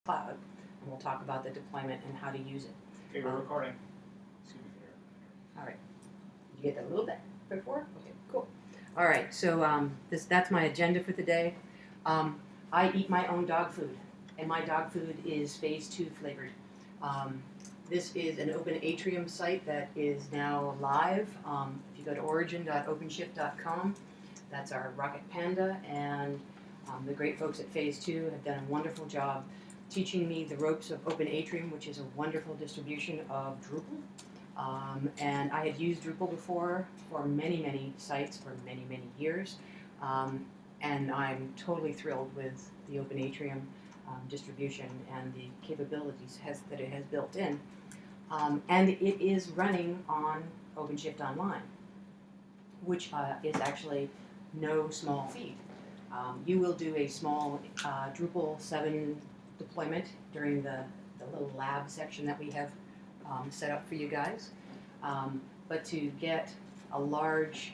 cloud, and we'll talk about the deployment and how to use it. Okay, we're recording. Excuse me. All right. Did you get that a little bit before? Okay, cool. All right, so that's my agenda for the day. I eat my own dog food, and my dog food is phase 2 flavored. This is an Open Atrium site that is now live. If you go to origin.openshift.com, that's our Rocket Panda, and the great folks at phase 2 have done a wonderful job teaching me the ropes of Open Atrium, which is a wonderful distribution of Drupal. And I had used Drupal before for many, many sites for many, many years. And I'm totally thrilled with the Open Atrium distribution and the capabilities that it has built in. And it is running on OpenShift Online, which is actually no small feat. You will do a small Drupal 7 deployment during the little lab section that we have set up for you guys. But to get a large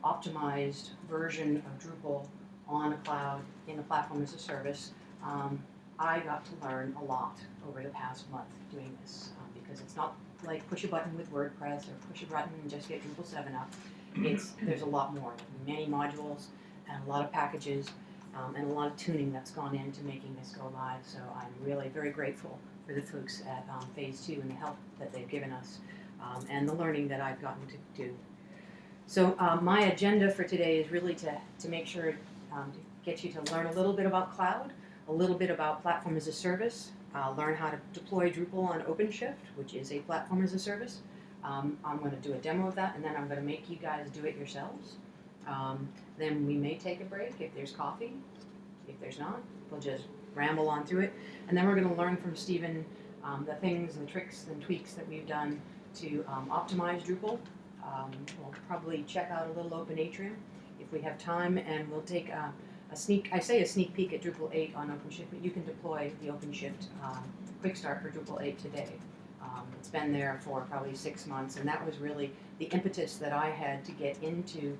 optimized version of Drupal on a cloud in a platform as a service, I got to learn a lot over the past month doing this, because it's not like push a button with WordPress or push a button and just get Drupal 7 up. There's a lot more, many modules and a lot of packages and a lot of tuning that's gone into making this go live. So I'm really very grateful for the folks at Phase 2 and the help that they've given us and the learning that I've gotten to do. So my agenda for today is really to make sure to get you to learn a little bit about cloud, a little bit about platform as a service, learn how to deploy Drupal on OpenShift, which is a platform as a service. I'm going to do a demo of that, and then I'm going to make you guys do it yourselves. Then we may take a break if there's coffee. If there's not, we'll just ramble on through it. And then we're going to learn from Stephen the things and tricks and tweaks that we've done to optimize Drupal. We'll probably check out a little Open Atrium if we have time, and we'll take a sneak peek at Drupal 8 on OpenShift, but you can deploy the OpenShift Quick Start for Drupal 8 today. It's been there for probably 6 months, and that was really the impetus that I had to get into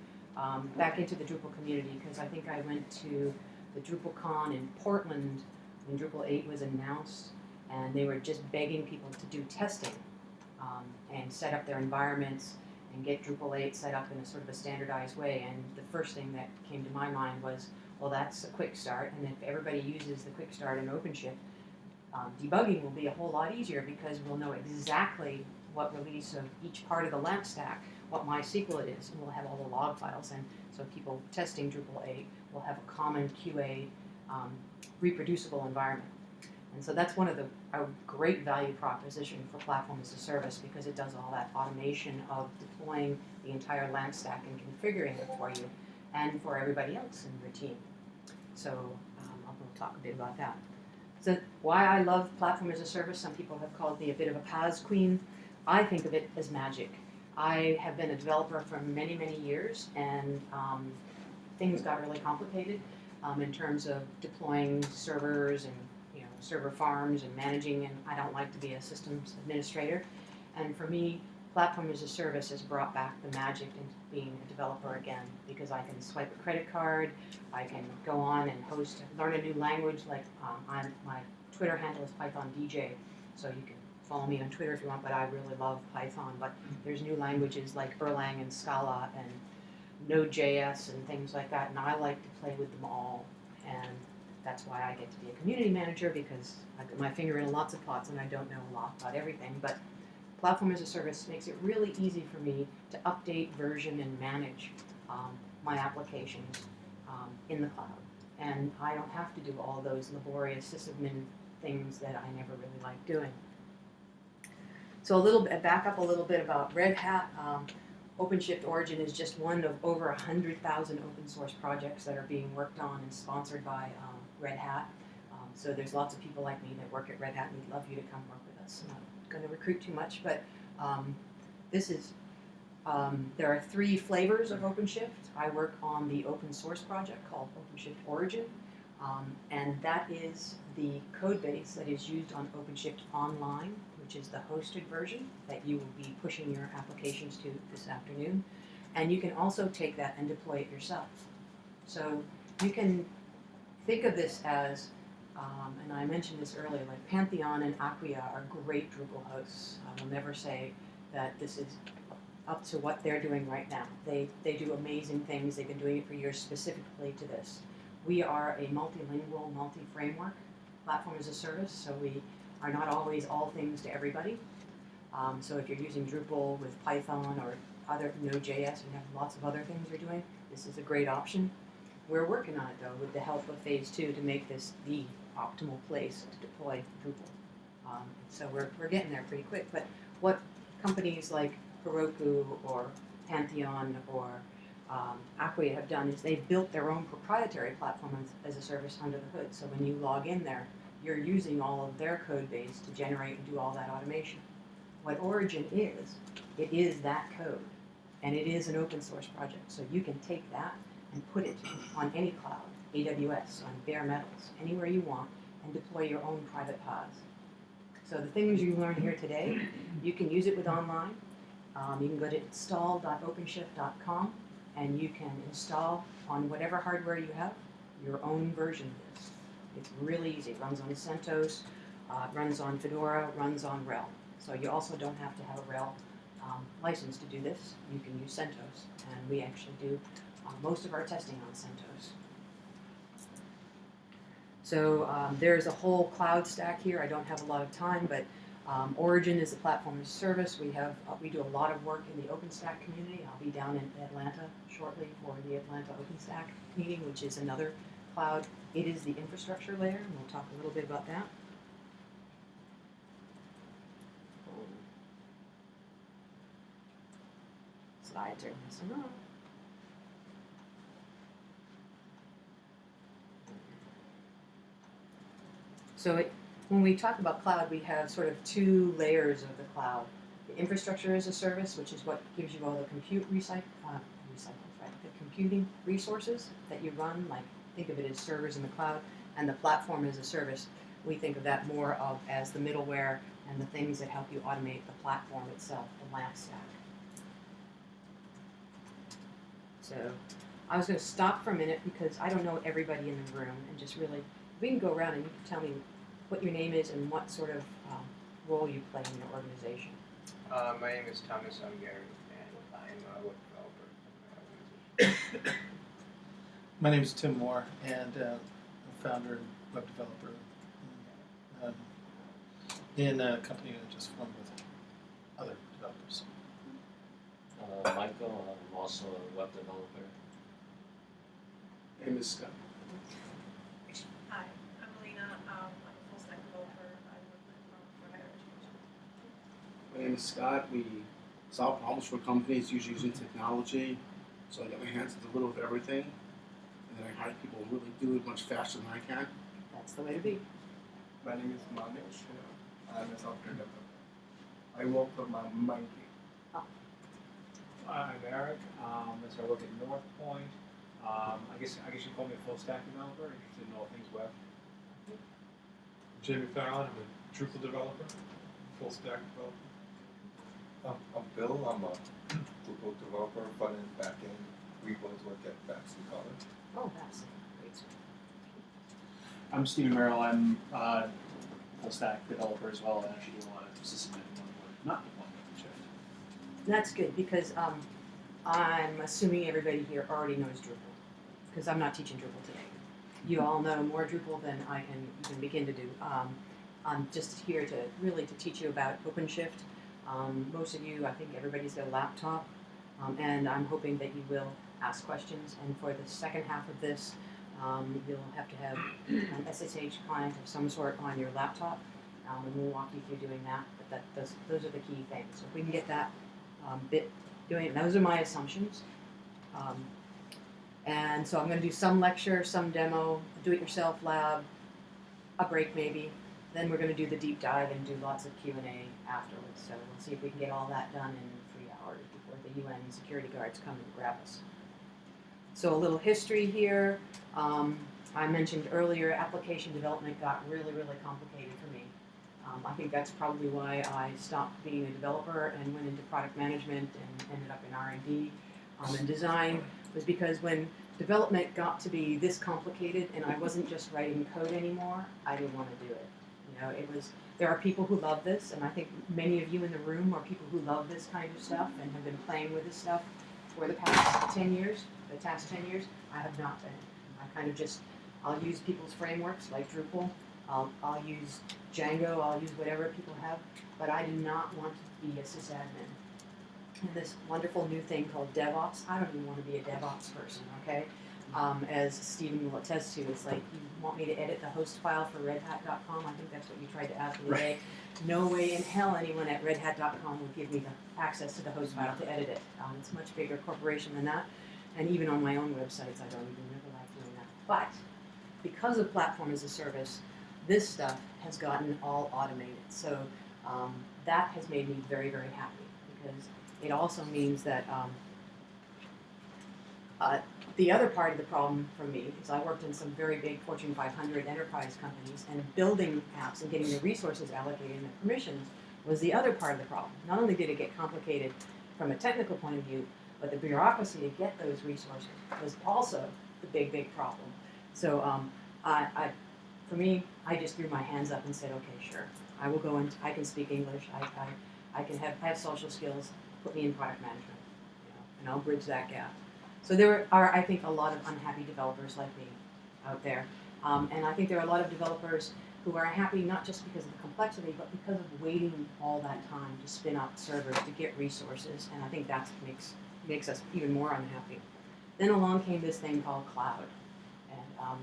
back into the Drupal community, because I think I went to the DrupalCon in Portland when Drupal 8 was announced, and they were just begging people to do testing and set up their environments and get Drupal 8 set up in a sort of a standardized way. And the first thing that came to my mind was, well, that's a quick start, and if everybody uses the quick start in OpenShift, debugging will be a whole lot easier, because we'll know exactly what release of each part of the LAMP stack, what MySQL it is, and we'll have all the log files. And so people testing Drupal 8 will have a common QA reproducible environment. And so that's one of a great value proposition for platform as a service, because it does all that automation of deploying the entire LAMP stack and configuring it for you and for everybody else in your team. So we'll talk a bit about that. So why I love platform as a service, some people have called me a bit of a PaaS queen. I think of it as magic. I have been a developer for many, many years, and things got really complicated in terms of deploying servers and server farms and managing, and I don't like to be a systems administrator. And for me, platform as a service has brought back the magic into being a developer again, because I can swipe a credit card, I can go on and learn a new language, like my Twitter handle is Python DJ, so you can follow me on Twitter if you want, but I really love Python. But there's new languages like Erlang and Scala and Node.js and things like that, and I like to play with them all. And that's why I get to be a community manager, because I put my finger in lots of pots and I don't know a lot about everything. But platform as a service makes it really easy for me to update, version, and manage my applications in the cloud. And I don't have to do all those laborious sysadmin things that I never really like doing. So back up a little bit about Red Hat. OpenShift Origin is just one of over 100,000 open source projects that are being worked on and sponsored by Red Hat. So there's lots of people like me that work at Red Hat, and we'd love you to come work with us. I'm not going to recruit too much, but there are 3 flavors of OpenShift. I work on the open source project called OpenShift Origin, and that is the code base that is used on OpenShift Online, which is the hosted version that you will be pushing your applications to this afternoon. And you can also take that and deploy it yourself. So you can think of this as and I mentioned this earlier, like Pantheon and Acquia are great Drupal hosts. I will never say that this is up to what they're doing right now. They do amazing things. They've been doing it for years specifically to this. We are a multilingual, multi-framework platform as a service, so we are not always all things to everybody. So if you're using Drupal with Python or other Node.js, you have lots of other things you're doing, this is a great option. We're working on it though with the help of Phase 2 to make this the optimal place to deploy Drupal. So we're getting there pretty quick. But what companies like Heroku or Pantheon or Acquia have done is they've built their own proprietary platform as a service under the hood. So when you log in there, you're using all of their code base to generate and do all that automation. What Origin is, it is that code, and it is an open source project. So you can take that and put it on any cloud, AWS, on bare metals, anywhere you want, and deploy your own private pods. So the things you learn here today, you can use it with online. You can go to install.openshift.com, and you can install on whatever hardware you have your own version of this. It's really easy. It runs on CentOS, runs on Fedora, runs on RHEL. So you also don't have to have a RHEL license to do this. You can use CentOS, and we actually do most of our testing on CentOS. So there's a whole cloud stack here. I don't have a lot of time, but Origin is the platform as a service. We do a lot of work in the OpenStack community. I'll be down in Atlanta shortly for the Atlanta OpenStack meeting, which is another cloud. It is the infrastructure layer, and we'll talk a little bit about that. Slides are messing up. So when we talk about cloud, we have sort of two layers of the cloud. The infrastructure as a service, which is what gives you all the the computing resources that you run, like think of it as servers in the cloud, and the platform as a service. We think of that more of as the middleware and the things that help you automate the platform itself, the LAMP stack. So I was going to stop for a minute because I don't know everybody in the room, and just really, we can go around and you can tell me what your name is and what sort of role you play in your organization. My name is Thomas. I'm Gary, and I'm a web developer. My name is Tim Moore, and I'm a founder and web developer in a company I just formed with other developers. Michael, I'm also a web developer. My name is Scott. Hi, I'm Lena. I'm a full stack developer. I work for higher education. My name is Scott. We solve problems for companies, usually using technology. So I get my hands into a little of everything, and then I hire people who really do it much faster than I can. That's the way to be. My name is Manish. I'm a software developer. I work for my team. Oh. I'm Eric. So I work at North Point. I guess you call me a full stack developer, interested in all things web. Jamie Fallon, I'm a Drupal developer, full stack developer. I'm Bill. I'm a Drupal developer, front end, back end. We both work at Babson College. Oh, that's great. I'm Stephen Merrill. I'm a full stack developer as well, and actually do a lot of system admin work, not one OpenShift. That's good because I'm assuming everybody here already knows Drupal because I'm not teaching Drupal today. You all know more Drupal than I can even begin to do. I'm just here to really to teach you about OpenShift. Most of you, I think everybody's got a laptop, and I'm hoping that you will ask questions. And for the second half of this, you'll have to have an SSH client of some sort on your laptop, and we'll walk you through doing that. But those are the key things. So if we can get that bit doing it, those are my assumptions. And so I'm going to do some lecture, some demo, do-it-yourself lab, a break maybe. Then we're going to do the deep dive and do lots of Q&A afterwards. So we'll see if we can get all that done in 3 hours before the UN security guards come and grab us. So a little history here. I mentioned earlier application development got really, really complicated for me. I think that's probably why I stopped being a developer and went into product management and ended up in R&D and design, was because when development got to be this complicated and I wasn't just writing code anymore, I didn't want to do it. You know, there are people who love this, and I think many of you in the room are people who love this kind of stuff and have been playing with this stuff for the past 10 years. I have not been. I kind of just, I'll use people's frameworks like Drupal, I'll use Django, I'll use whatever people have, but I do not want to be a sysadmin. And this wonderful new thing called DevOps, I don't even want to be a DevOps person, okay? As Stephen will attest to, it's like, you want me to edit the host file for redhat.com? I think that's what you tried to ask me today. No way in hell anyone at redhat.com would give me the access to the host file to edit it. It's a much bigger corporation than that. And even on my own websites, I don't even really like doing that. But because of platform as a service, this stuff has gotten all automated. So that has made me very, very happy, because it also means that the other part of the problem for me is I worked in some very big Fortune 500 enterprise companies, and building apps and getting the resources allocated and the permissions was the other part of the problem. Not only did it get complicated from a technical point of view, but the bureaucracy to get those resources was also the big, big problem. So for me, I just threw my hands up and said, okay, sure, I will go and I can speak English, I have social skills, put me in product management, you know, and I'll bridge that gap. So there are, I think, a lot of unhappy developers like me out there. And I think there are a lot of developers who are happy not just because of the complexity, but because of waiting all that time to spin up servers, to get resources. And I think that makes us even more unhappy. Then along came this thing called cloud. And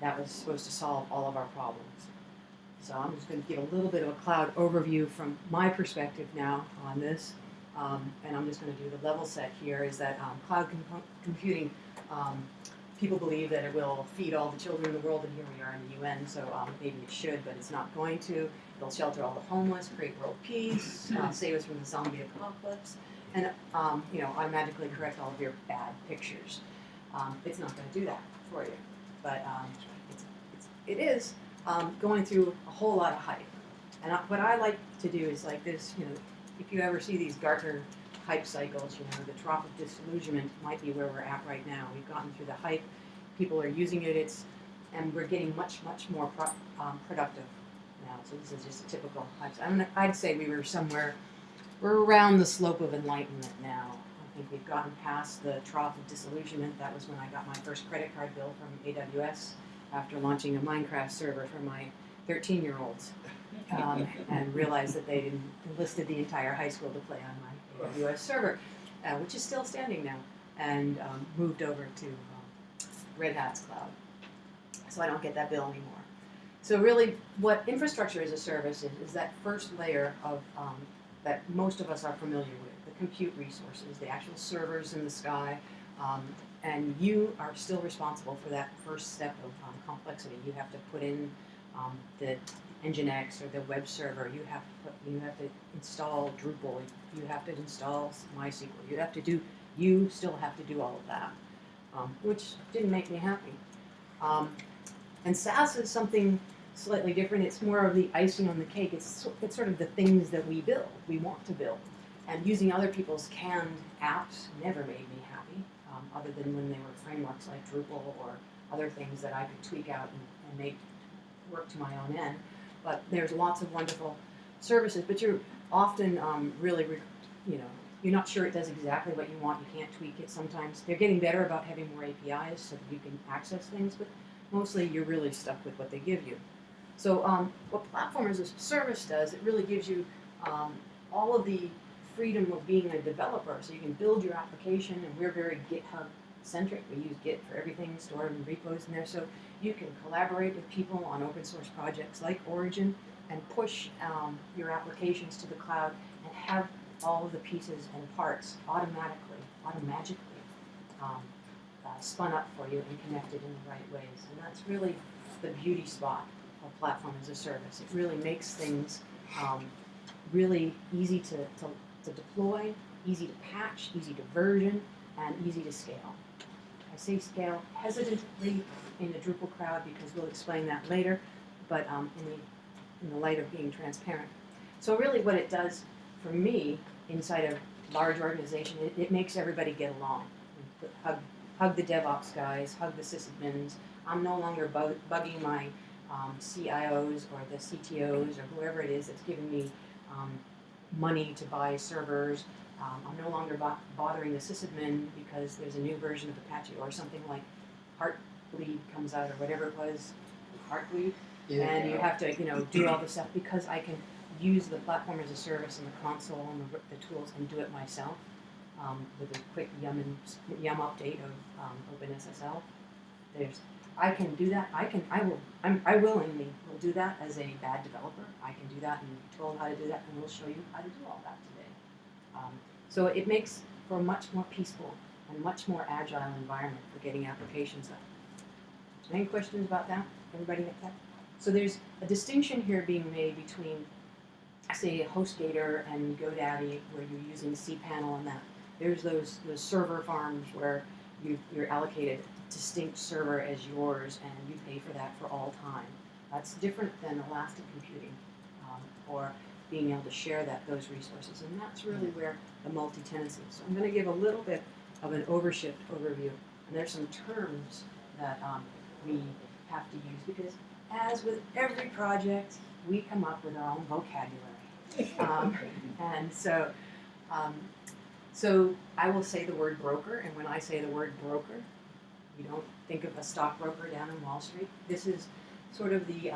that was supposed to solve all of our problems. So I'm just going to give a little bit of a cloud overview from my perspective now on this. And I'm just going to do the level set here, is that cloud computing, people believe that it will feed all the children in the world, and here we are in the UN, so maybe it should, but it's not going to. It'll shelter all the homeless, create world peace, save us from the zombie apocalypse, and you know, automatically correct all of your bad pictures. It's not going to do that for you, but it is going through a whole lot of hype. And what I like to do is like this, you know, if you ever see these Gartner hype cycles, you know, the trough of disillusionment might be where we're at right now. We've gotten through the hype, people are using it, and we're getting much, much more productive now. So this is just a typical hype. I'd say we're around the slope of enlightenment now. I think we've gotten past the trough of disillusionment. That was when I got my first credit card bill from AWS after launching a Minecraft server for my 13-year-olds. And realized that they'd enlisted the entire high school to play on my AWS server, which is still standing now, and moved over to Red Hat's cloud. So I don't get that bill anymore. So really, what infrastructure as a service is that first layer of that most of us are familiar with, the compute resources, the actual servers in the sky, and you are still responsible for that first step of complexity. You have to put in the Nginx or the web server. You have to install Drupal. You have to install MySQL. You still have to do all of that, which didn't make me happy. And SaaS is something slightly different. It's more of the icing on the cake. It's sort of the things that we build, we want to build. And using other people's canned apps never made me happy, other than when they were frameworks like Drupal or other things that I could tweak out and make work to my own end. But there's lots of wonderful services, but you're often really, you know, you're not sure it does exactly what you want. You can't tweak it sometimes. They're getting better about having more APIs so that you can access things, but mostly you're really stuck with what they give you. So what Platform as a Service does, it really gives you all of the freedom of being a developer. So you can build your application, and we're very GitHub centric. We use Git for everything, store in repos in there. So you can collaborate with people on open source projects like Origin and push your applications to the cloud and have all of the pieces and parts automatically spun up for you and connected in the right ways. And that's really the beauty spot of Platform as a Service. It really makes things really easy to deploy, easy to patch, easy to version, and easy to scale. I say scale hesitantly in the Drupal crowd because we'll explain that later, but in the light of being transparent. So really what it does for me inside a large organization, it makes everybody get along. hug the DevOps guys, hug the sysadmins. I'm no longer bugging my CIOs or the CTOs or whoever it is that's giving me money to buy servers. I'm no longer bothering the sysadmin because there's a new version of Apache or something like Heartbleed comes out or whatever it was, Heartbleed, and you have to do all this stuff because I can use the platform as a service and the console and the tools and do it myself with a quick yum update of OpenSSL. I can do that. I willingly will do that as a bad developer. I can do that and be told how to do that, and we'll show you how to do all that today. So it makes for a much more peaceful and much more agile environment for getting applications up. Any questions about that? Everybody get that? So there's a distinction here being made between, say, HostGator and GoDaddy, where you're using cPanel and that. There's those server farms where you're allocated a distinct server as yours, and you pay for that for all time. That's different than elastic computing, or being able to share those resources, and that's really where the multi-tenancy is. So I'm going to give a little bit of an overview, and there's some terms that we have to use, because as with every project, we come up with our own vocabulary. And so I will say the word broker, and when I say the word broker, you don't think of a stockbroker down in Wall Street. This is sort of the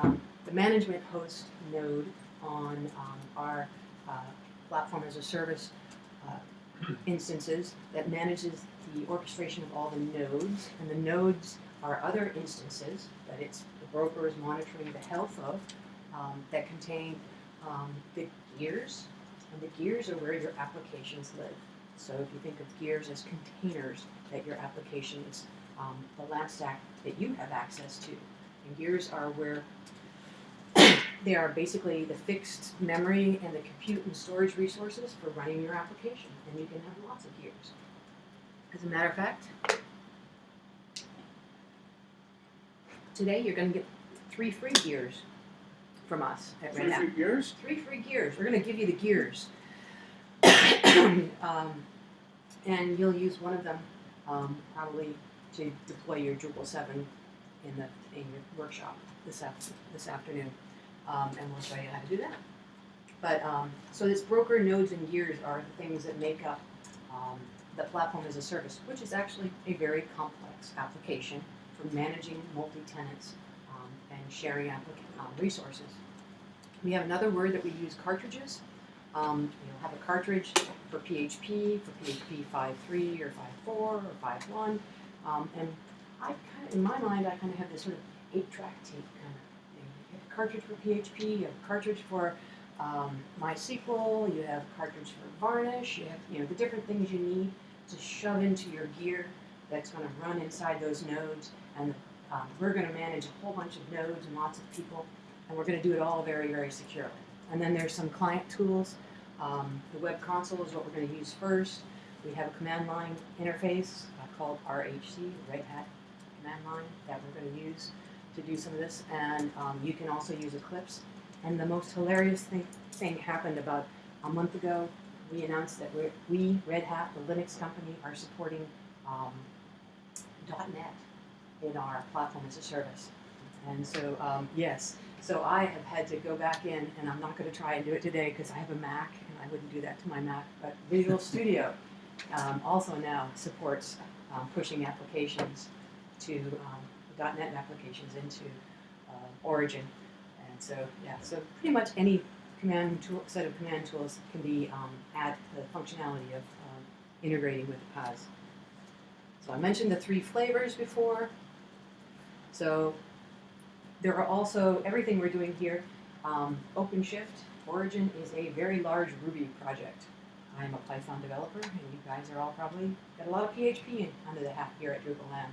management host node on our platform as a service instances that manages the orchestration of all the nodes, and the nodes are other instances that the broker is monitoring the health of that contain the gears, and the gears are where your applications live. So if you think of gears as containers that your applications, the lab stack that you have access to, and gears are where they are basically the fixed memory and the compute and storage resources for running your application, and you can have lots of gears. As a matter of fact, today you're going to get 3 free gears from us at Red Hat. 3 free gears? 3 free gears. We're going to give you the gears. And you'll use one of them probably to deploy your Drupal 7 in your workshop this afternoon. And we'll show you how to do that. But so this broker, nodes, and gears are the things that make up the platform as a service, which is actually a very complex application for managing multi-tenants and sharing resources. We have another word that we use, cartridges. You'll have a cartridge for PHP 5.3 or 5.4 or 5.1. And in my mind, I kind of have this sort of 8-track tape kind of thing. You have a cartridge for PHP, you have a cartridge for MySQL, you have a cartridge for Varnish, you have the different things you need to shove into your gear that's going to run inside those nodes. And we're going to manage a whole bunch of nodes and lots of people, and we're going to do it all very, very securely. And then there's some client tools. The web console is what we're going to use first. We have a command line interface called RHC, Red Hat command line, that we're going to use to do some of this. And you can also use Eclipse. And the most hilarious thing happened about a month ago. We announced that we, Red Hat, the Linux company, are supporting .NET in our platform as a service. And so, yes, so I have had to go back in, and I'm not going to try and do it today because I have a Mac, and I wouldn't do that to my Mac, but Visual Studio also now supports pushing applications to .NET applications into Origin. And so, yeah, so pretty much any set of command tools can be add the functionality of integrating with the PaaS. So I mentioned the 3 flavors before. So there are also, everything we're doing here, OpenShift, Origin is a very large Ruby project. I'm a Python developer, and you guys are all probably got a lot of PHP under the hat here at Drupal Land.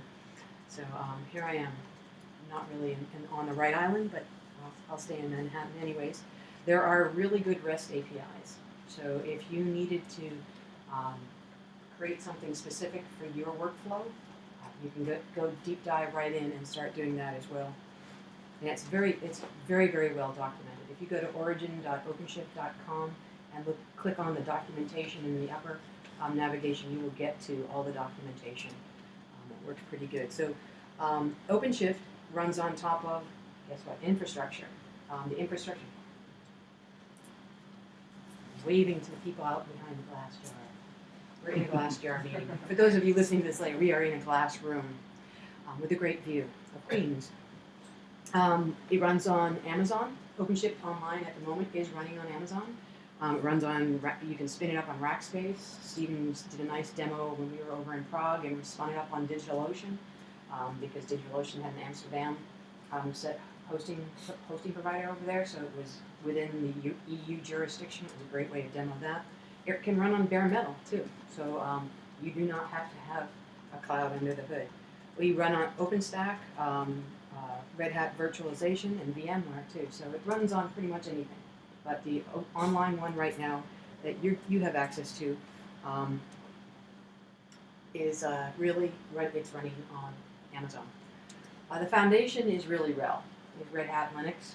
So here I am. I'm not really on the right island, but I'll stay in Manhattan anyways. There are really good REST APIs. So if you needed to create something specific for your workflow, you can go deep dive right in and start doing that as well. And it's very, very well documented. If you go to origin.openshift.com and click on the documentation in the upper navigation, you will get to all the documentation. works pretty good. So OpenShift runs on top of, guess what, infrastructure. The infrastructure, waving to the people out behind the glass jar. We're in a glass jar meeting. For those of you listening to this later, we are in a glass room with a great view of Queens. It runs on Amazon. OpenShift Online at the moment is running on Amazon. It runs on, you can spin it up on Rackspace. Steven did a nice demo when we were over in Prague, and we spun it up on DigitalOcean because DigitalOcean had an Amsterdam set hosting provider over there, so it was within the EU jurisdiction. It was a great way to demo that. It can run on bare metal too, so you do not have to have a cloud under the hood. We run on OpenStack, Red Hat virtualization, and VMware too, so it runs on pretty much anything. But the online one right now that you have access to is really it's running on Amazon. The foundation is really RHEL, with Red Hat Linux.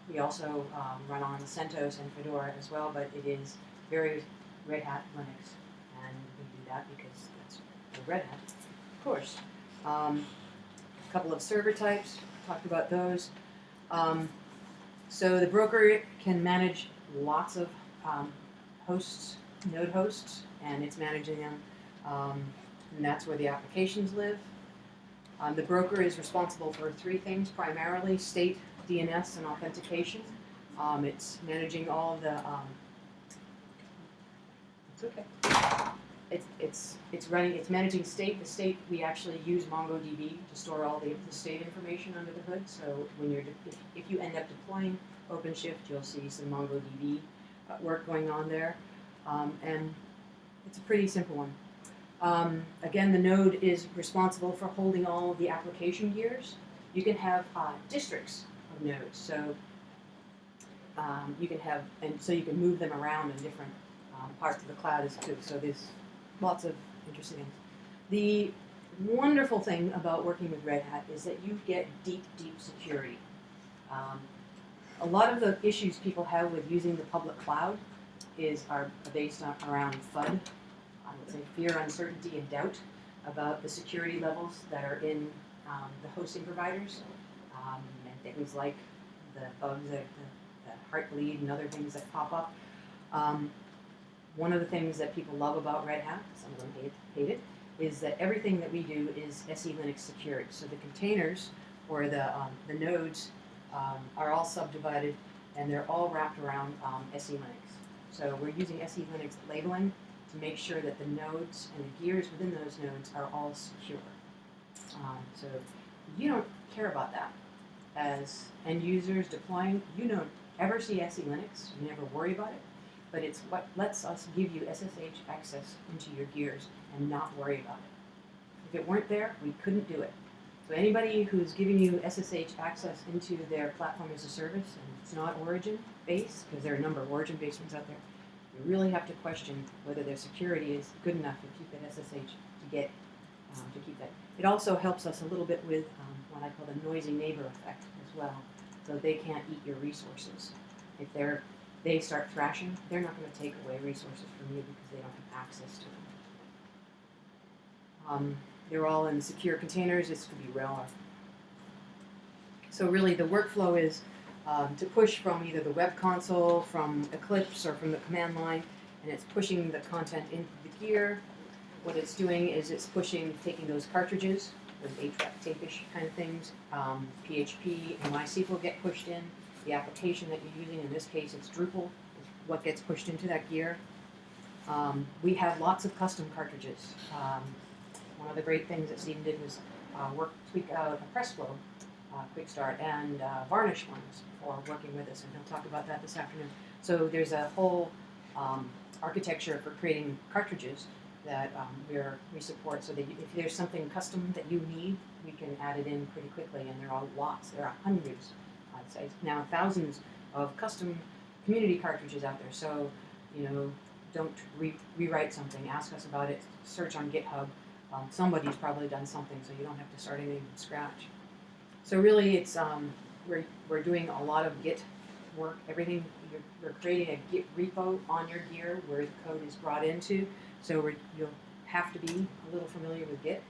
We also run on CentOS and Fedora as well, but it is very Red Hat Linux, and we do that because that's the Red Hat, of course. A couple of server types, talked about those. So the broker can manage lots of hosts, node hosts, and it's managing them, and that's where the applications live. The broker is responsible for three things primarily: state, DNS, and authentication. It's managing all of the. It's okay. It's managing state. The state, we actually use MongoDB to store all the state information under the hood. So when if you end up deploying OpenShift, you'll see some MongoDB work going on there, and it's a pretty simple one. Again, the node is responsible for holding all of the application gears. You can have districts of nodes, so you can have, and so you can move them around in different parts of the cloud as too. So there's lots of interesting things. The wonderful thing about working with Red Hat is that you get deep, deep security. A lot of the issues people have with using the public cloud are based around FUD, I would say fear, uncertainty, and doubt about the security levels that are in the hosting providers, and things like the bugs, the heartbleed, and other things that pop up. One of the things that people love about Red Hat, some of them hate it, is that everything that we do is SE Linux secured. So the containers or the nodes are all subdivided, and they're all wrapped around SE Linux. So we're using SE Linux labeling to make sure that the nodes and the gears within those nodes are all secure. So you don't care about that. As end users deploying, you don't ever see SE Linux, you never worry about it, but it's what lets us give you SSH access into your gears and not worry about it. If it weren't there, we couldn't do it. So anybody who's giving you SSH access into their platform as a service, and it's not origin-based, because there are a number of origin-based ones out there, you really have to question whether their security is good enough to keep that SSH to keep that. It also helps us a little bit with what I call the noisy neighbor effect as well. So they can't eat your resources. If they start thrashing, they're not going to take away resources from you because they don't have access to them. They're all in secure containers. This could be RHEL. So really the workflow is to push from either the web console, from Eclipse, or from the command line, and it's pushing the content into the gear. What it's doing is it's taking those cartridges, those 8-track tape-ish kind of things, PHP and MySQL get pushed in. The application that you're using, in this case it's Drupal, is what gets pushed into that gear. We have lots of custom cartridges. One of the great things that Steven did was tweak out a press flow, quick start, and varnish ones for working with us, and he'll talk about that this afternoon. So there's a whole architecture for creating cartridges that we support, so that if there's something custom that you need, we can add it in pretty quickly, and there are lots, there are hundreds, I'd say now thousands of custom community cartridges out there. So, don't rewrite something, ask us about it, search on GitHub. Somebody's probably done something, so you don't have to start anything from scratch. So really, it's we're doing a lot of Git work. Everything we're creating a Git repo on your gear where the code is brought into. So you'll have to be a little familiar with Git.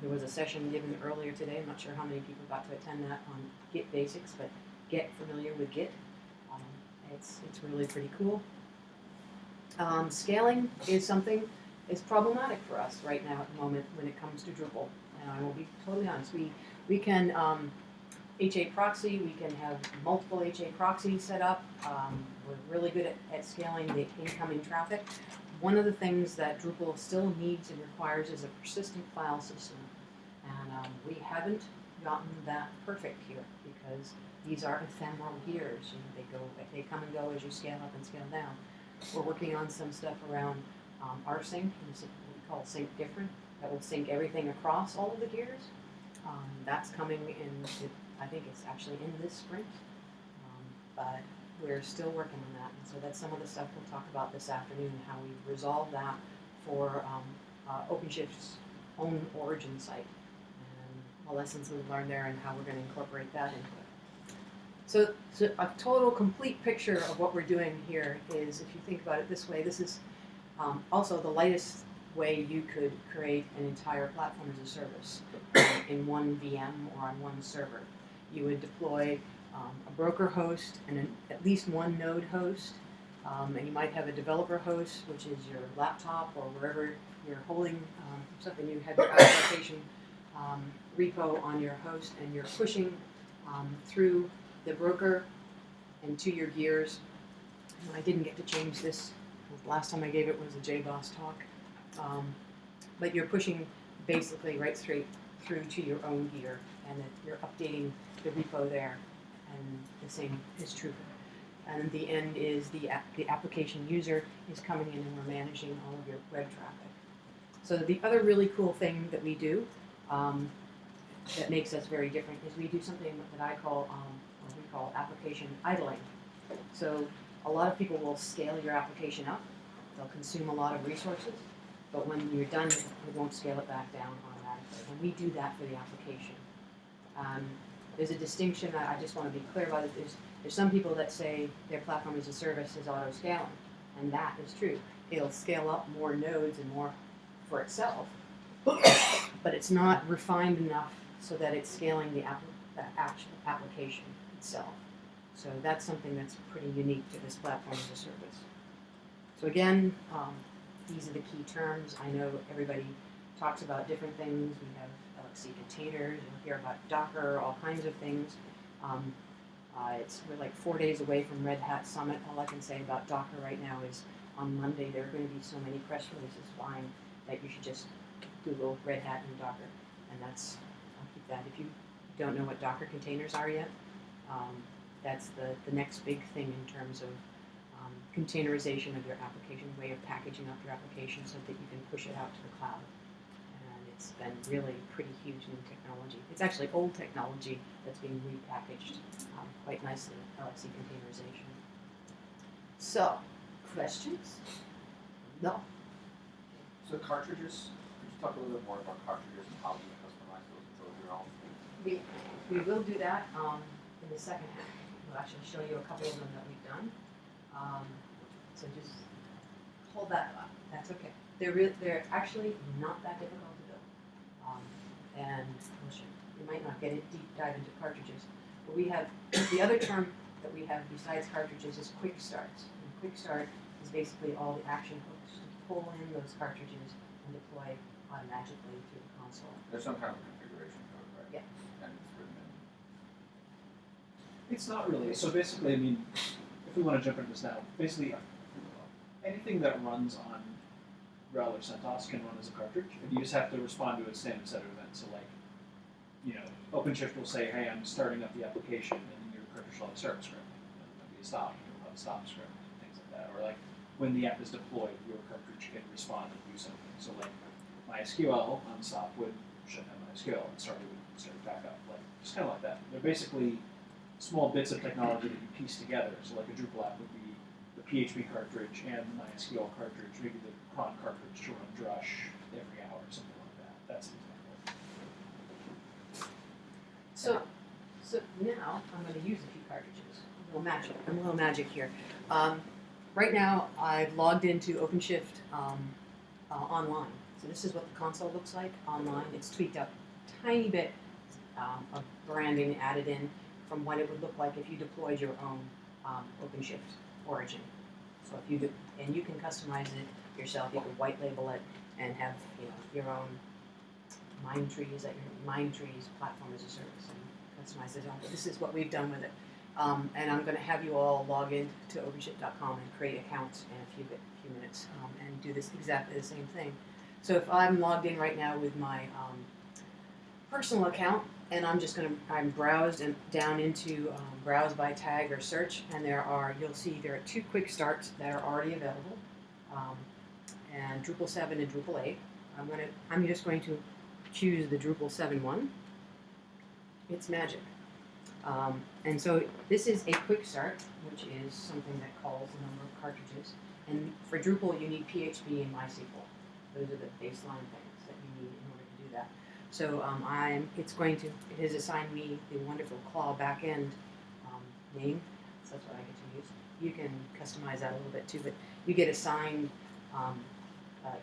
There was a session given earlier today. I'm not sure how many people got to attend that on Git basics, but get familiar with Git. It's really pretty cool. Scaling is something is problematic for us right now at the moment when it comes to Drupal. And I will be totally honest. We can HA proxy. We can have multiple HA proxies set up. We're really good at scaling the incoming traffic. One of the things that Drupal still needs and requires is a persistent file system. And we haven't gotten that perfect here because these are ephemeral gears. They come and go as you scale up and scale down. We're working on some stuff around rsync, what we call sync different, that will sync everything across all of the gears. That's coming in, I think it's actually in this sprint, but we're still working on that. And so that's some of the stuff we'll talk about this afternoon, how we resolve that for OpenShift's own origin site, and the lessons we've learned there and how we're going to incorporate that into it. So a total complete picture of what we're doing here is, if you think about it this way, this is also the lightest way you could create an entire platform as a service in one VM or on one server. You would deploy a broker host and at least one node host, and you might have a developer host, which is your laptop or wherever you're holding something. You have your application repo on your host, and you're pushing through the broker and to your gears. And I didn't get to change this. The last time I gave it was a JBoss talk. But you're pushing basically right straight through to your own gear, and you're updating the repo there, and the same is true. And the end is the application user is coming in and we're managing all of your web traffic. So the other really cool thing that we do that makes us very different is we do something that I call, what we call application idling. So a lot of people will scale your application up. They'll consume a lot of resources, but when you're done, it won't scale it back down automatically. And we do that for the application. There's a distinction I just want to be clear about. There's some people that say their platform as a service is auto-scaling, and that is true. It'll scale up more nodes and more for itself, but it's not refined enough so that it's scaling the actual application itself. So that's something that's pretty unique to this platform as a service. So again, these are the key terms. I know everybody talks about different things. We have LXC containers, you'll hear about Docker, all kinds of things. We're like 4 days away from Red Hat Summit. All I can say about Docker right now is on Monday there are going to be so many press releases flying that you should just Google Red Hat and Docker. And I'll keep that. If you don't know what Docker containers are yet, that's the next big thing in terms of containerization of your application, way of packaging up your application so that you can push it out to the cloud. And it's been really pretty huge new technology. It's actually old technology that's being repackaged quite nicely, LXC containerization. So, questions? No? So cartridges, could you talk a little bit more about cartridges and how you customize those and build your own? We will do that in the second half. We'll actually show you a couple of them that we've done. So just hold that up. That's okay. They're actually not that difficult to build. And we might not get it deep dive into cartridges. But we have, the other term that we have besides cartridges is quick starts. And quick start is basically all the action hooks to pull in those cartridges and deploy automatically through the console. There's some kind of configuration code, right? Yeah. And it's written in. It's not really. So basically, I mean, if we want to jump into this now, basically anything that runs on Merrill or CentOS can run as a cartridge, and you just have to respond to a standard set of events. So like, OpenShift will say, hey, I'm starting up the application, and then your cartridge will have a start script. There'll be a stop, you'll have a stop script, things like that. Or like, when the app is deployed, your cartridge can respond and do something. So like, MySQL on stop would shut down MySQL and start back up. Like, just kind of like that. They're basically small bits of technology that you piece together. So like a Drupal app would be the PHP cartridge and the MySQL cartridge, maybe the cron cartridge to run Drush every hour, something like that. That's an example. So now I'm going to use a few cartridges. A little magic here. Right now I've logged into OpenShift online. So this is what the console looks like online. It's tweaked up a tiny bit of branding added in from what it would look like if you deployed your own OpenShift origin. So if you do, and you can customize it yourself. You can white label it and have your own Mindtrees platform as a service and customize it. This is what we've done with it. And I'm going to have you all log in to OpenShift.com and create accounts in a few minutes and do this exactly the same thing. So if I'm logged in right now with my personal account, and I'm browsed and down into browse by tag or search, and you'll see there are 2 quick starts that are already available, and Drupal 7 and Drupal 8. I'm just going to choose the Drupal 7 one. It's magic. And so this is a quick start, which is something that calls a number of cartridges. And for Drupal, you need PHP and MySQL. Those are the baseline things that you need in order to do that. So it has assigned me the wonderful claw backend name. So that's what I get to use. You can customize that a little bit too, but you get assigned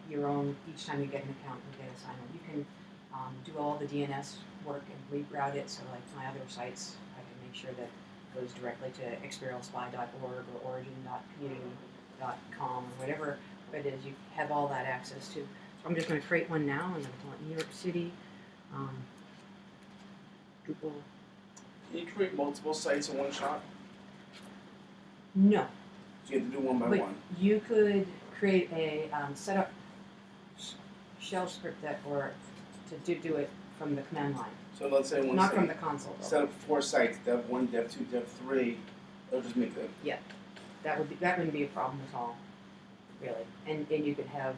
your own, each time you get an account, you get assigned one. You can do all the DNS work and reroute it, so like my other sites, I can make sure that it goes directly to experialspy.org or origin.community.com or whatever it is. You have all that access to. So I'm just going to create one now. I'm going to call it New York City Drupal. Can you create multiple sites in one shot? No. So you have to do one by But one. you could create a setup shell script to do it from the command line. So let's say Not from the console, though. set up 4 sites, dev 1, dev 2, dev 3. They'll just make the That wouldn't be a problem at all, really. And you could have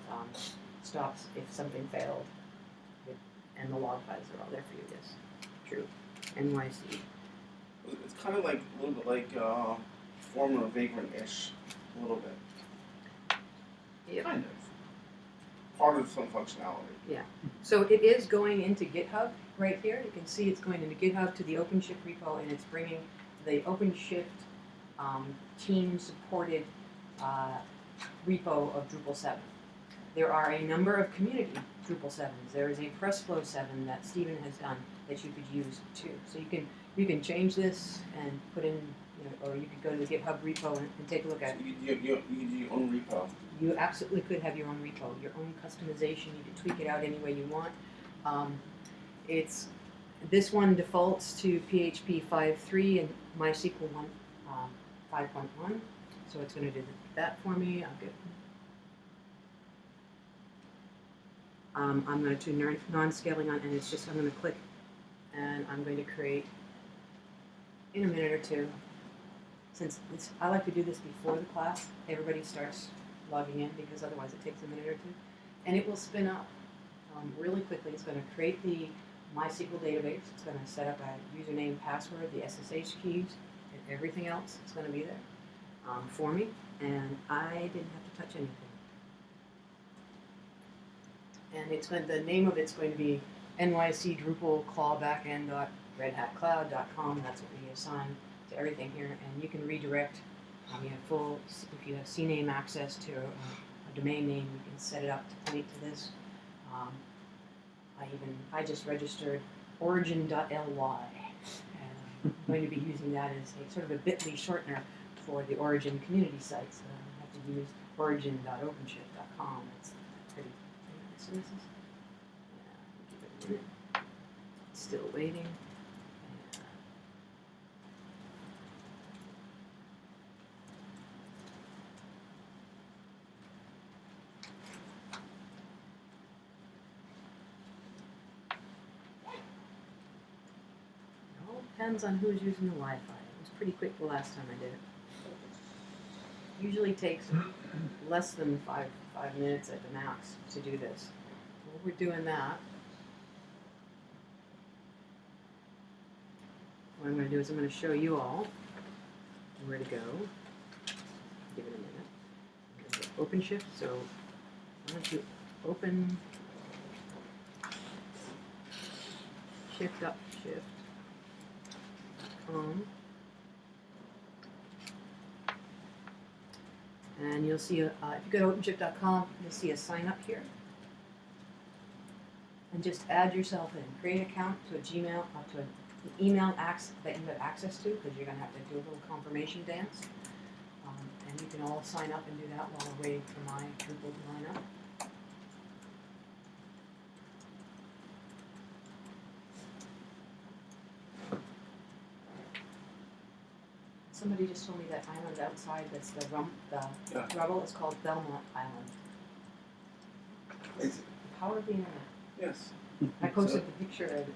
stops if something failed, and the log files are all there for you. Yes, true. NYC. It's kind of like a little bit like former vagrant-ish, a little bit. Yep. Kind of. Part of some functionality. So it is going into GitHub right here. You can see it's going into GitHub to the OpenShift repo, and it's bringing the OpenShift team-supported repo of Drupal 7. There are a number of community Drupal 7s. There is a PressFlow 7 that Stephen has done that you could use too. So you can change this and put in, or you could go to the GitHub repo and take a look at it. So you do your own repo. You absolutely could have your own repo, your own customization. You can tweak it out any way you want. This one defaults to PHP 5.3 and MySQL 5.1. So it's going to do that for me. I'm going to do non-scaling on, and I'm going to click, and I'm going to create in a minute or two. Since I like to do this before the class, everybody starts logging in because otherwise it takes a minute or two, and it will spin up really quickly. It's going to create the MySQL database. It's going to set up a username, password, the SSH keys, and everything else. It's going to be there for me, and I didn't have to touch anything. And the name of it's going to be NYCCDrupal clawbackend.redhatcloud.com. That's what we assign to everything here, and you can redirect. You have if you have CNAME access to a domain name, you can set it up to point to this. I just registered origin.ly, and I'm going to be using that as a sort of a bit.ly shortener for the Origin community sites. I have to use origin.openshift.com. It's pretty nice. So this is, give it a minute. Still waiting. Depends on who's using the Wi-Fi. It was pretty quick the last time I did it. Usually takes less than five minutes at the max to do this. While we're doing that, what I'm going to do is I'm going to show you all where to go. Give it a minute. I'm going to go OpenShift. So I'm going to open shift up shift. And you'll see, if you go to OpenShift.com, you'll see a sign up here. and just add yourself in. Create an account to a Gmail, to an email that you have access to, because you're going to have to do a little confirmation dance. And you can all sign up and do that while we're waiting for my Drupal to line up. Somebody just told me that island outside that's the rubble is called Belmont Island. Is it? The power of the internet. Yes. I posted the picture of it.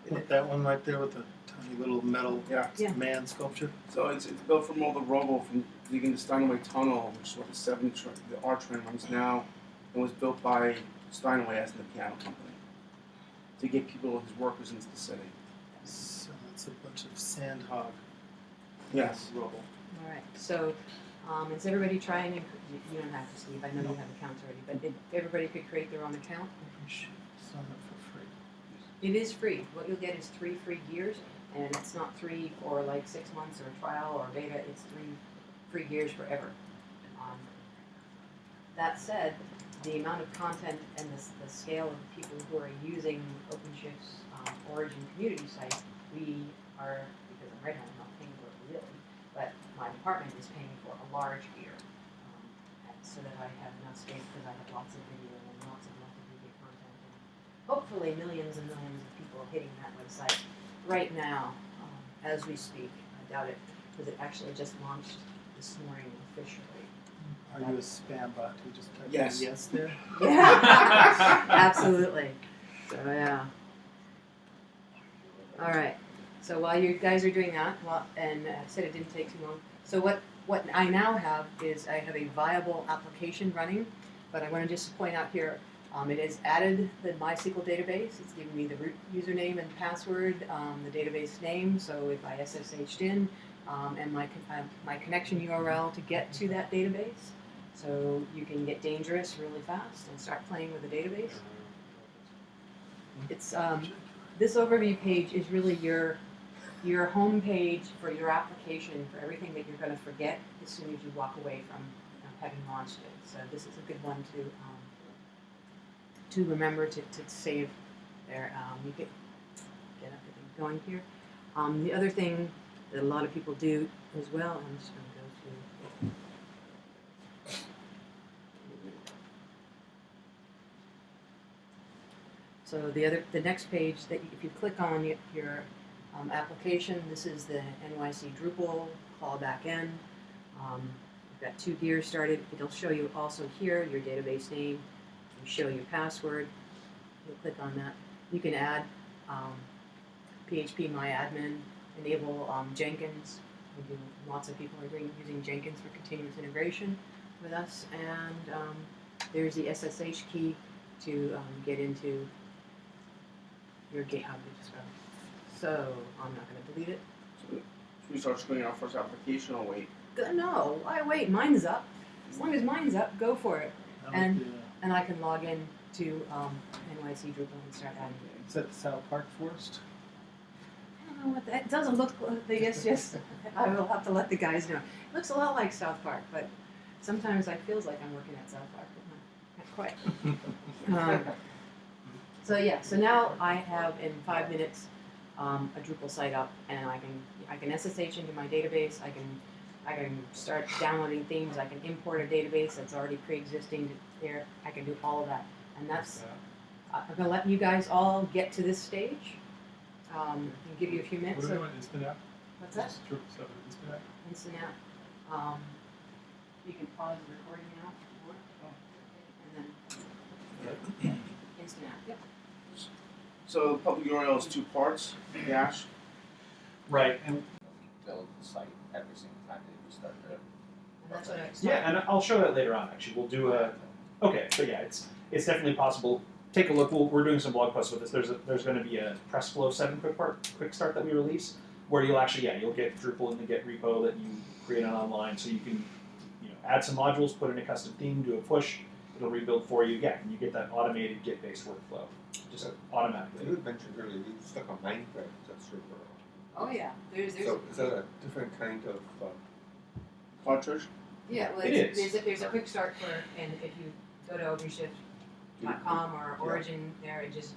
Put that one right there with the tiny little metal Yeah. man sculpture. So it's built from all the rubble from digging the Steinway Tunnel, which is where the R train runs now. It was built by Steinway as the piano company to get people, his workers, into the city. So it's a bunch of sand hog. Yes. Rubble. All right. So, is everybody trying? You don't have to, Steve. I know you have accounts already, but if everybody could create their own account. Sign up for free. It is free. What you'll get is 3 free gears, and it's not 3 for like 6 months or a trial or beta. It's 3 free gears forever. That said, the amount of content and the scale of people who are using OpenShift's Origin community site, we are, because I'm right now, I'm not paying for it really, but my department is paying for a large gear, so that I have enough space because I have lots of video and lots of multimedia content, and hopefully millions and millions of people hitting that website right now, as we speak. I doubt it, because it actually just launched this morning officially. Are you a spam bot who just typed Yes. in yes there? Yeah, absolutely. So yeah. All right. So while you guys are doing that, and I said it didn't take too long. So what I now have is I have a viable application running, but I want to just point out here, it has added the MySQL database. It's giving me the root username and password, the database name. So if I SSH'd in, and my connection URL to get to that database. So you can get dangerous really fast and start playing with the database. It's this overview page is really your home page for your application for everything that you're going to forget as soon as you walk away from having launched it. So this is a good one to remember to save there. You get everything going here. The other thing that a lot of people do as well, I'm just going to go to. So the next page that if you click on your application, this is the NYCCDrupal call back in. You've got 2 gears started. It'll show you also here your database name. You show your password. You'll click on that. You can add PHP MyAdmin, enable Jenkins. Lots of people are using Jenkins for continuous integration with us. And there's the SSH key to get into your GitHub. So I'm not going to delete it. So should we start screening our first application or wait? No, why wait? Mine's up. As long as mine's up, go for it. And I can log in to NYCCDrupal and start adding it. Is that the South Park Forest? I don't know what that doesn't look like. Yes. I will have to let the guys know. It looks a lot like South Park, but sometimes I feels like I'm working at South Park, but not quite. So yeah, so now I have in 5 minutes a Drupal site up, and I can SSH into my database. I can start downloading themes. I can import a database that's already pre-existing there. I can do all of that, and that's. I'm gonna let you guys all get to this stage. And give you a few minutes. What are we doing? Instant app? What's that? Drupal 7 instant app? Instant app. You can pause the recording now if you want, and then instant app. Yep. So the public URL is 2 parts, dash. Right, and Build the site every single time that you start the. And that's what I yeah, and I'll show that later on. Actually, we'll do a. Okay, but yeah, it's definitely possible. Take a look. We're doing some blog posts with this. There's going to be a PressFlow 7 quick start that we release, where you'll actually you'll get Drupal in the Git repo that you create on online, so you can add some modules, put in a custom theme, do a push, it'll rebuild for you. Yeah, and you get that automated Git-based workflow, just automatically. You mentioned earlier you stuck a Minecraft server. Oh yeah, there's. So is that a different kind of Cartridge? Yeah, well, It is. there's a quick start for, and if you go to OpenShift.com or Origin, there it just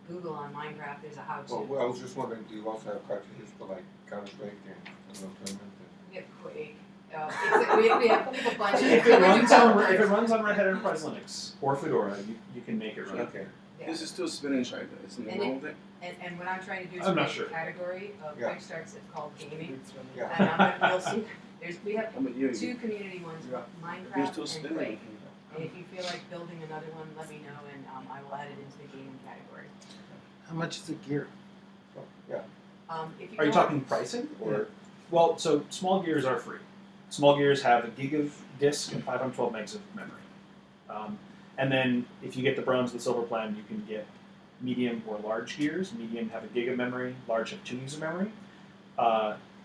Google on Minecraft, there's a how-to. Well, I was just wondering, do you also have cartridges for like Counter-Strike and Tournament? We have Quake. We have a bunch of If it runs on Red Hat Enterprise Linux or Fedora, you can make it run. Okay. Yeah. This is still spinach right there. Isn't And it wrong with it? And what I'm trying to do is I'm not create sure. a category of Yeah. quick starts that's called gaming. Yeah. And you'll see, we have How about you? two community ones, You're Minecraft still and spinning. Quake. And if you feel like building another one, let me know, and I will add it into the gaming category. How much is a gear? If you Are you go on- talking pricing or? Well, so small gears are free. Small gears have a gig of disk and 512 megs of memory. And then if you get the bronze and the silver plan, you can get medium or large gears. Medium have a gig of memory, large have 2 gigs of memory.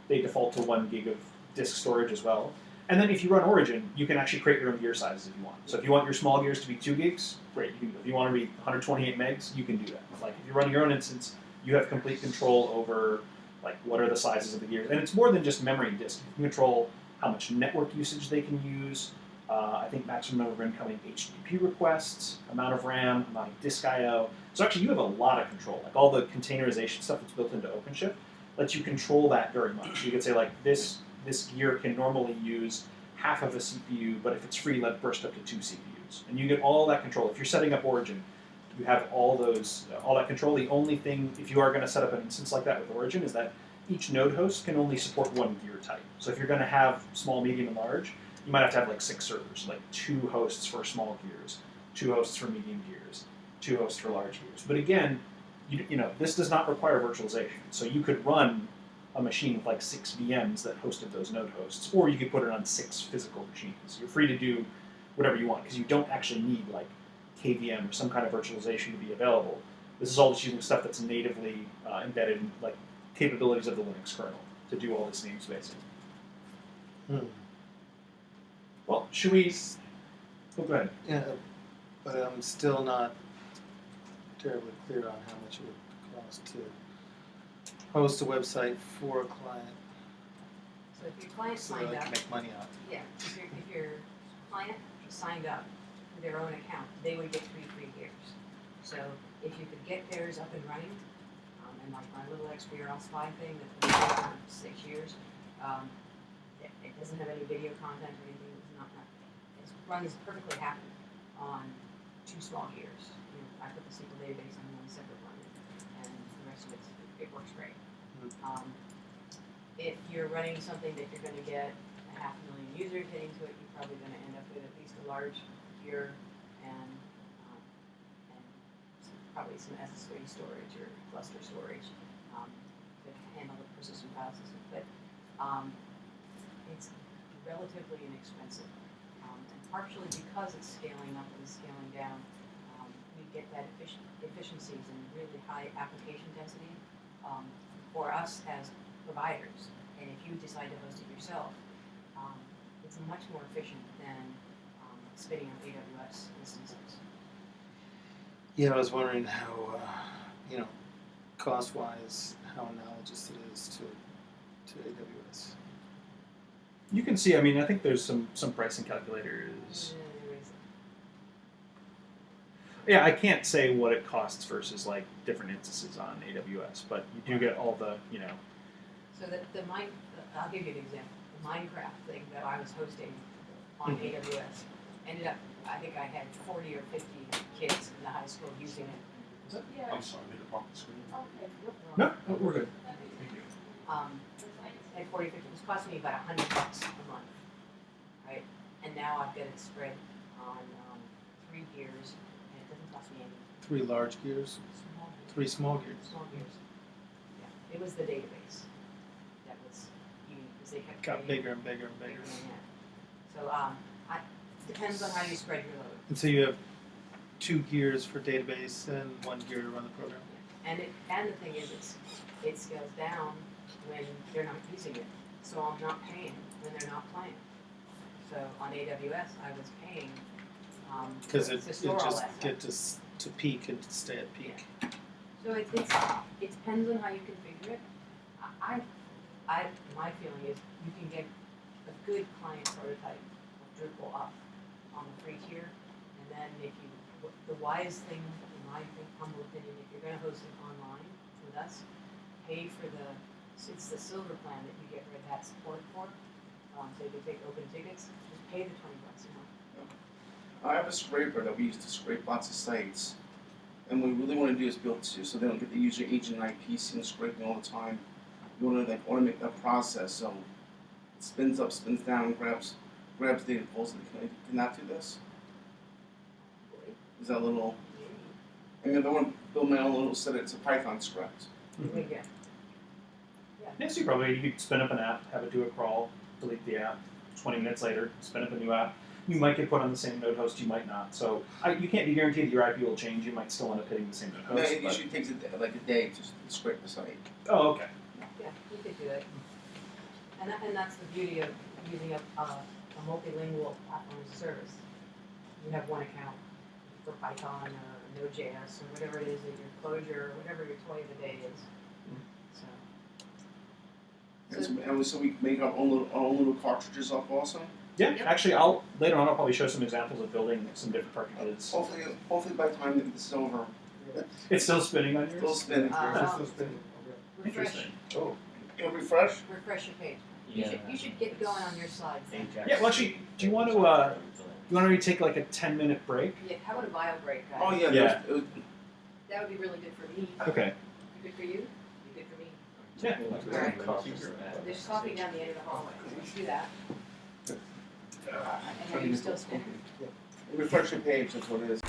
They default to 1 gig of disk storage as well. And then if you run Origin, you can actually create your own gear sizes if you want. So if you want your small gears to be 2 gigs, great. You can, if you want to be 128 megs, you can do that. Like if you run your own instance, you have complete control over like what are the sizes of the gears. And it's more than just memory and disk. You can control how much network usage they can use. I think maximum number of incoming HTTP requests, amount of RAM, amount of disk I/O. So actually you have a lot of control. Like all the containerization stuff that's built into OpenShift lets you control that very much. So you could say like this gear can normally use half of a CPU, but if it's free, let it burst up to 2 CPUs. And you get all that control. If you're setting up Origin, you have all that control. The only thing, if you are going to set up an instance like that with Origin, is that each node host can only support 1 gear type. So if you're going to have small, medium, and large, you might have to have like 6 servers, like 2 hosts for small gears, 2 hosts for medium gears, 2 hosts for large gears. But again, you know, this does not require virtualization. So you could run a machine with like 6 VMs that hosted those node hosts, or you could put it on 6 physical machines. You're free to do whatever you want, because you don't actually need like KVM or some kind of virtualization to be available. This is all just using stuff that's natively embedded in like capabilities of the Linux kernel to do all this namespacing. Well, should we? Oh, go ahead. Yeah, but I'm still not terribly clear on how much it would cost to host a website for a client So if your client so signed that I up, can make money out. yeah, if your client signed up for their own account, they would get 3 free gears. So if you could get theirs up and running, and like my little XBRL spy thing that's been going for 6 years, it doesn't have any video content or anything. It runs perfectly happy on 2 small gears. You know, I put the SQL database on one separate one, and the rest of it works great. If you're running something that you're going to get 500,000 users hitting to it, you're probably going to end up with at least a large gear and probably some S3 storage or cluster storage to handle the persistent file system. But it's relatively inexpensive, and partially because it's scaling up and scaling down, we get that efficiencies and really high application density for us as providers. And if you decide to host it yourself, it's much more efficient than spinning up AWS instances. Yeah, I was wondering how, cost-wise, how analogous it is to AWS. You can see. I mean, I think there's some pricing calculators. Yeah, I can't say what it costs versus like different instances on AWS, but you do get all the, So I'll give you an example. The Minecraft thing that I was hosting on AWS ended up, I think I had 40 or 50 kids in the high school using it. Yeah. I'm sorry, I made a bump the screen. Okay. No, we're good. Thank you. At 40, 50, it was costing me about $100 a month, right? And now I've got it spread on 3 gears, and it doesn't cost me any 3 large gears, small gears. 3 small gears. Small gears. Yeah, it was the database that was unique because they kept Got creating bigger and bigger and bigger. So depends on how you spread your load. And so you have 2 gears for database and 1 gear to run the program. And the thing is, it scales down when they're not using it. So I'm not paying when they're not playing. So on AWS, I was paying Because it to store all just that get stuff. to peak and to stay at peak. Yeah. So it depends on how you configure it. My feeling is you can get a good client prototype of Drupal up on the free tier, and then the wise thing in my humble opinion, if you're gonna host it online with us, pay for it's the silver plan that you get Red Hat support for. So you can take open tickets, just pay the $20 a month. I have a scraper that we use to scrape lots of sites. And what we really want to do is build so they don't get the user agent IP and scraping all the time. We want to like automate that process so it spins up, spins down, grabs data, pulls it. Can that do this? Is that a little? I mean, if I want to build my own little set, it's a Python script. Yeah. Next, you could spin up an app, have it do a crawl, delete the app. 20 minutes later, spin up a new app. You might get put on the same node host, you might not. So you can't be guaranteed that your IP will change. You might still end up hitting the same node No, host. it usually takes like a day to scrape the site. Oh, okay. Yeah, you could do it. And that's the beauty of using a multilingual platform as a service. You have one account for Python or Node.js or whatever it is that your closure or whatever your toy of the day is. So we make our own little cartridges up also. Yeah, actually, later on I'll probably show some examples of building some different cartridges. Hopefully by the time this is over, It's still spinning on yours? still spinning. It's still spinning. Refresh. Interesting. Oh. It'll refresh. Refresh your page. Yeah. You should get going on your slides. Yeah, well, actually, do you want to maybe take like a 10-minute break? Yeah, how about a bio break, guys? Oh yeah. Yeah. That would be really good for me. Okay. Good for you? Be good for me. Yeah. All right. Coffee. There's coffee down the end of the hallway. Let's do that. And then you're still spinning. Refresh your page. That's what it is.